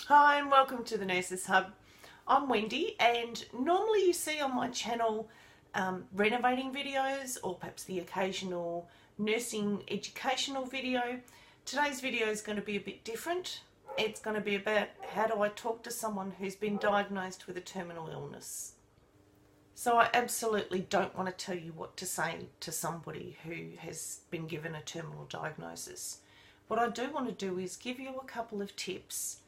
Hi and welcome to the Nurses Hub. I'm Wendy, and normally you see on my channel renovating videos or perhaps the occasional nursing educational video. Today's video is going to be a bit different. It's going to be about how do I talk to someone who's been diagnosed with a terminal illness. So I absolutely don't want to tell you what to say to somebody who has been given a terminal diagnosis. What I do want to do is give you a couple of tips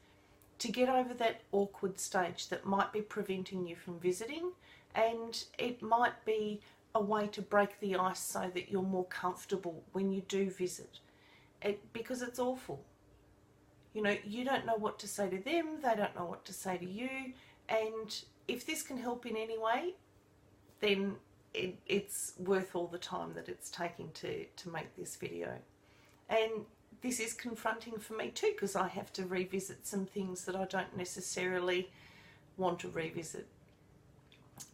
to get over that awkward stage that might be preventing you from visiting, and it might be a way to break the ice so that you're more comfortable when you do visit. Because it's awful. You know, you don't know what to say to them, they don't know what to say to you, and if this can help in any way, then it's worth all the time that it's taking to make this video. And this is confronting for me too, because I have to revisit some things that I don't necessarily want to revisit.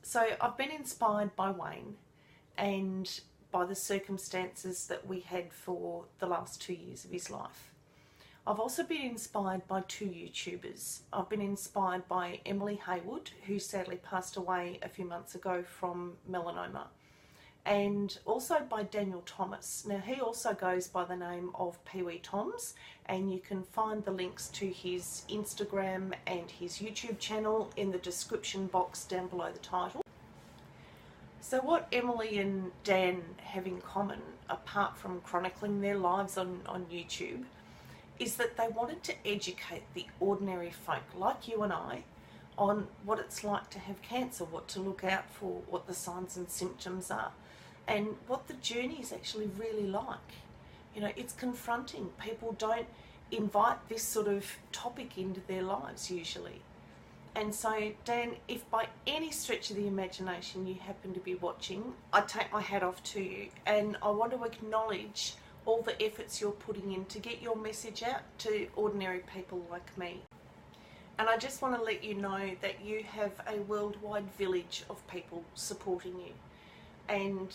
So I've been inspired by Wayne and by the circumstances that we had for the last 2 years of his life. I've also been inspired by two YouTubers. I've been inspired by Emily Haywood, who sadly passed away a few months ago from melanoma, and also by Daniel Thomas. Now, he also goes by the name of Pee Wee Toms, and you can find the links to his Instagram and his YouTube channel in the description box down below the title. So what Emily and Dan have in common, apart from chronicling their lives on YouTube, is that they wanted to educate the ordinary folk like you and I on what it's like to have cancer, what to look out for, what the signs and symptoms are, and what the journey is actually really like. You know, it's confronting. People don't invite this sort of topic into their lives usually. And so, Dan, if by any stretch of the imagination you happen to be watching, I take my hat off to you, and I want to acknowledge all the efforts you're putting in to get your message out to ordinary people like me. And I just want to let you know that you have a worldwide village of people supporting you. And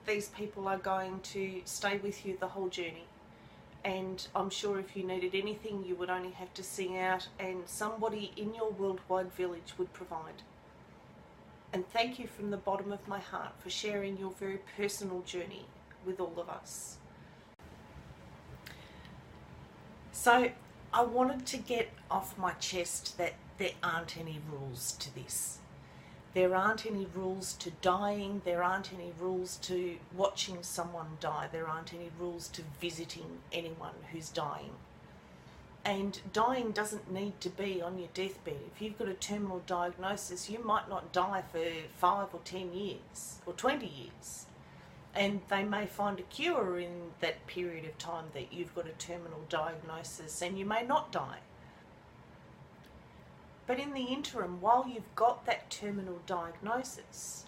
these people are going to stay with you the whole journey. And I'm sure if you needed anything, you would only have to sing out and somebody in your worldwide village would provide. And thank you from the bottom of my heart for sharing your very personal journey with all of us. So I wanted to get off my chest that there aren't any rules to this. There aren't any rules to dying, there aren't any rules to watching someone die, there aren't any rules to visiting anyone who's dying. And dying doesn't need to be on your deathbed. If you've got a terminal diagnosis, you might not die for 5 or 10 years or 20 years. And they may find a cure in that period of time that you've got a terminal diagnosis, and you may not die. But in the interim, while you've got that terminal diagnosis,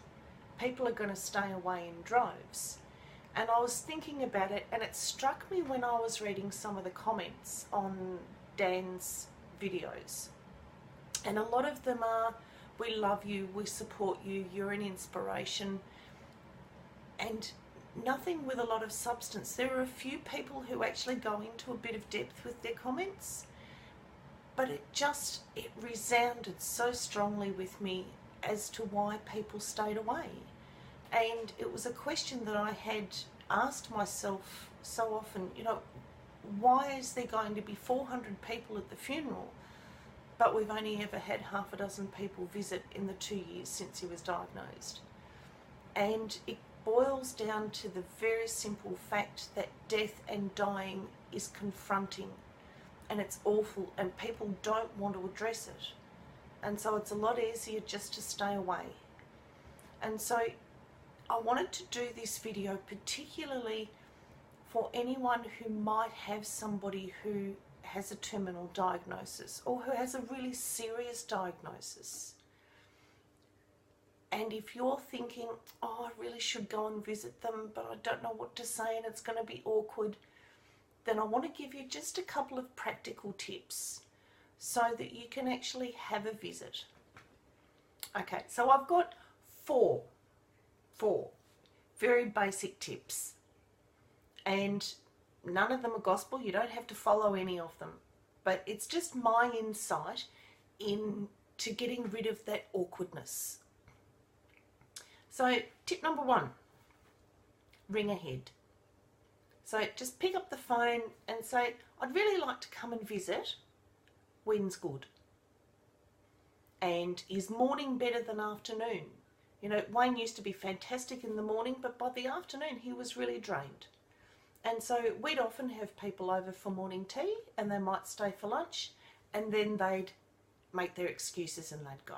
people are going to stay away in droves. And I was thinking about it, and it struck me when I was reading some of the comments on Dan's videos. And a lot of them are, we love you, we support you, you're an inspiration. And nothing with a lot of substance. There are a few people who actually go into a bit of depth with their comments, but it resounded so strongly with me as to why people stayed away. And it was a question that I had asked myself so often, you know, why is there going to be 400 people at the funeral, but we've only ever had half a dozen people visit in the 2 years since he was diagnosed? And it boils down to the very simple fact that death and dying is confronting, and it's awful, and people don't want to address it. And so it's a lot easier just to stay away. And so I wanted to do this video particularly for anyone who might have somebody who has a terminal diagnosis or who has a really serious diagnosis. And if you're thinking, oh, I really should go and visit them, but I don't know what to say and it's going to be awkward, then I want to give you just a couple of practical tips so that you can actually have a visit. Okay, so I've got four very basic tips. And none of them are gospel. You don't have to follow any of them. but it's just my insight into getting rid of that awkwardness. So tip number 1, ring ahead. So just pick up the phone and say, I'd really like to come and visit. When's good? And is morning better than afternoon? You know, Wayne used to be fantastic in the morning, but by the afternoon he was really drained. And so we'd often have people over for morning tea, and they might stay for lunch, and then they'd make their excuses and they'd go.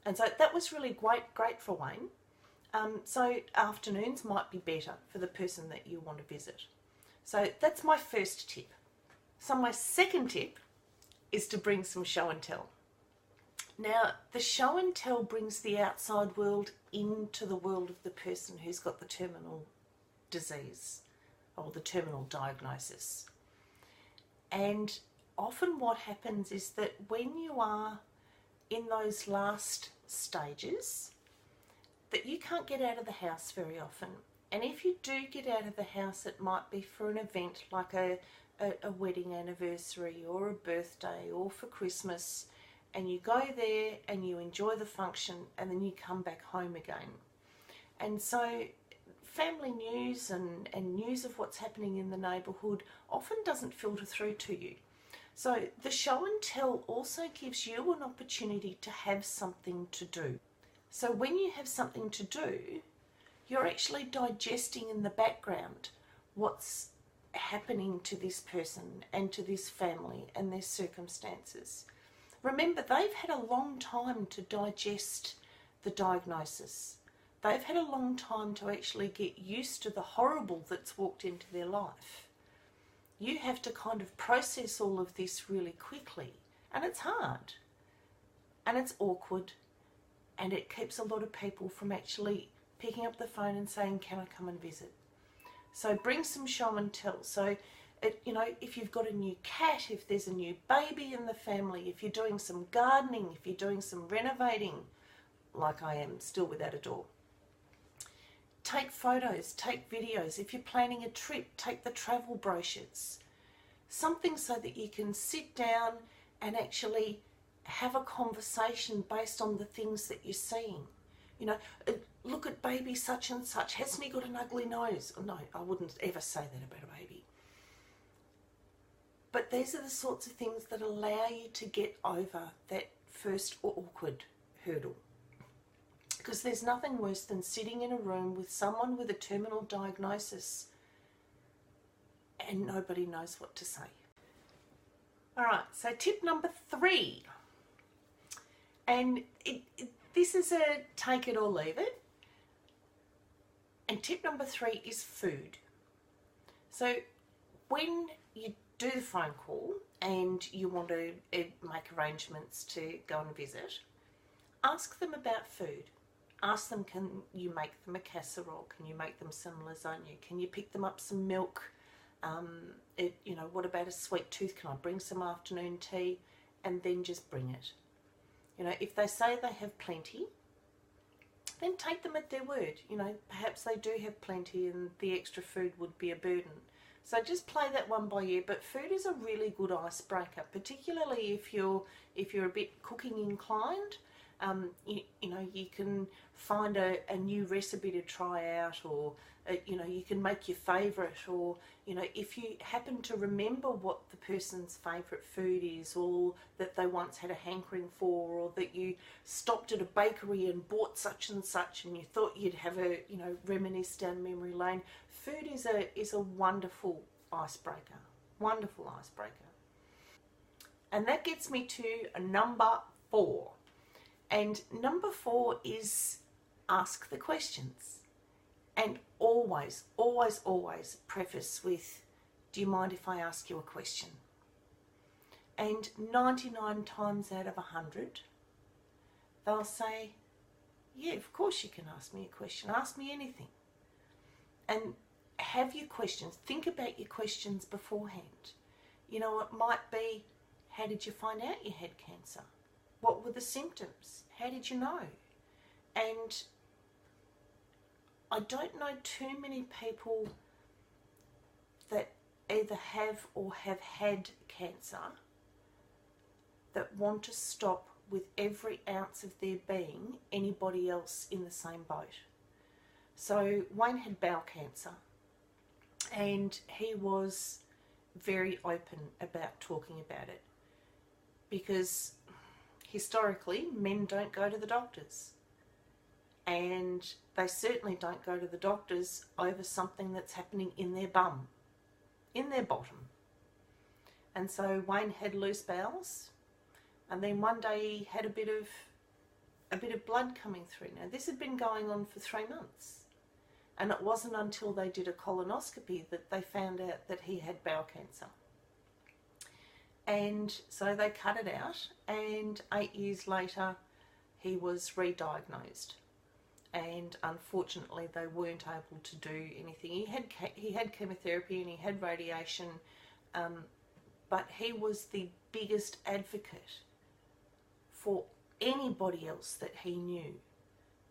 And so that was really great for Wayne. So afternoons might be better for the person that you want to visit. So that's my first tip. So my second tip is to bring some show and tell. Now, the show and tell brings the outside world into the world of the person who's got the terminal disease or the terminal diagnosis. And often what happens is that when you are in those last stages, that you can't get out of the house very often. And if you do get out of the house, it might be for an event like a wedding anniversary or a birthday or for Christmas, and you go there and you enjoy the function and then you come back home again. And so family news and news of what's happening in the neighbourhood often doesn't filter through to you. So the show and tell also gives you an opportunity to have something to do. So when you have something to do, you're actually digesting in the background what's happening to this person and to this family and their circumstances. Remember, they've had a long time to digest the diagnosis. They've had a long time to actually get used to the horrible that's walked into their life. You have to kind of process all of this really quickly, and it's hard, and it's awkward, and it keeps a lot of people from actually picking up the phone and saying, can I come and visit? So bring some show and tell. So, if you've got a new cat, if there's a new baby in the family, if you're doing some gardening, if you're doing some renovating, like I am still without a door, take photos, take videos. If you're planning a trip, take the travel brochures. Something so that you can sit down and actually have a conversation based on the things that you're seeing. Look at baby such and such. Hasn't he got an ugly nose? Oh, no, I wouldn't ever say that about a baby. But these are the sorts of things that allow you to get over that first awkward hurdle. Because there's nothing worse than sitting in a room with someone with a terminal diagnosis and nobody knows what to say. All right, so tip number 3. And this is a take it or leave it. And tip number 3 is food. So when you do the phone call and you want to make arrangements to go and visit, ask them about food. Ask them, can you make them a casserole? Can you make them some lasagna? Can you pick them up some milk? What about a sweet tooth? Can I bring some afternoon tea? And then just bring it. If they say they have plenty, then take them at their word. Perhaps they do have plenty and the extra food would be a burden. So just play that one by ear. But food is a really good icebreaker, particularly if you're a bit cooking inclined. You can find a new recipe to try out, or you can make your favourite, or if you happen to remember what the person's favourite food is, or that they once had a hankering for, or that you stopped at a bakery and bought such and such and you thought you'd have a reminisce down memory lane. Food is a wonderful icebreaker. Wonderful icebreaker. And that gets me to number 4. And number 4 is ask the questions. And always, always, always preface with, do you mind if I ask you a question? And 99 times out of 100, they'll say, yeah, of course you can ask me a question. Ask me anything. And have your questions. Think about your questions beforehand. It might be, how did you find out you had cancer? What were the symptoms? How did you know? And I don't know too many people that either have or have had cancer that want to stop with every ounce of their being anybody else in the same boat. So Wayne had bowel cancer, and he was very open about talking about it, because historically men don't go to the doctors, and they certainly don't go to the doctors over something that's happening in their bum, in their bottom. And so Wayne had loose bowels, and then one day he had a bit of blood coming through. Now this had been going on for 3 months, and it wasn't until they did a colonoscopy that they found out that he had bowel cancer. And so they cut it out, and 8 years later he was re-diagnosed, and unfortunately they weren't able to do anything. He had chemotherapy and he had radiation, but he was the biggest advocate for anybody else that he knew,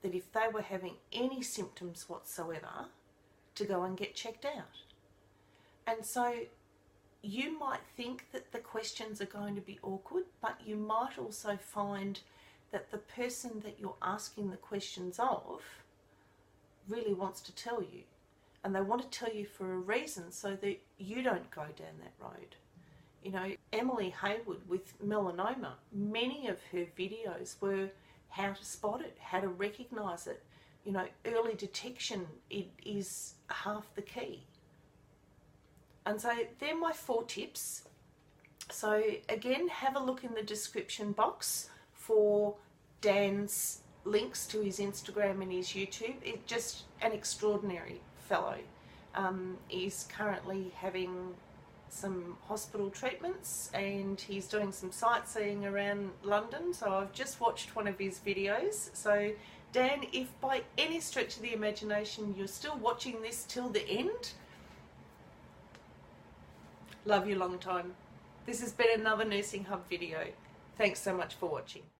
that if they were having any symptoms whatsoever, to go and get checked out. And so you might think that the questions are going to be awkward, but you might also find that the person that you're asking the questions of really wants to tell you. And they want to tell you for a reason, so that you don't go down that road. You know, Emily Hayward with melanoma, many of her videos were how to spot it, how to recognise it. You know, early detection, it is half the key. And so they're my 4 tips. So again, have a look in the description box for Dan's links to his Instagram and his YouTube. It's just an extraordinary fellow. He's currently having some hospital treatments, and he's doing some sightseeing around London. So I've just watched one of his videos. So Dan, if by any stretch of the imagination you're still watching this till the end, love you long time. This has been another Nursing Hub video. Thanks so much for watching.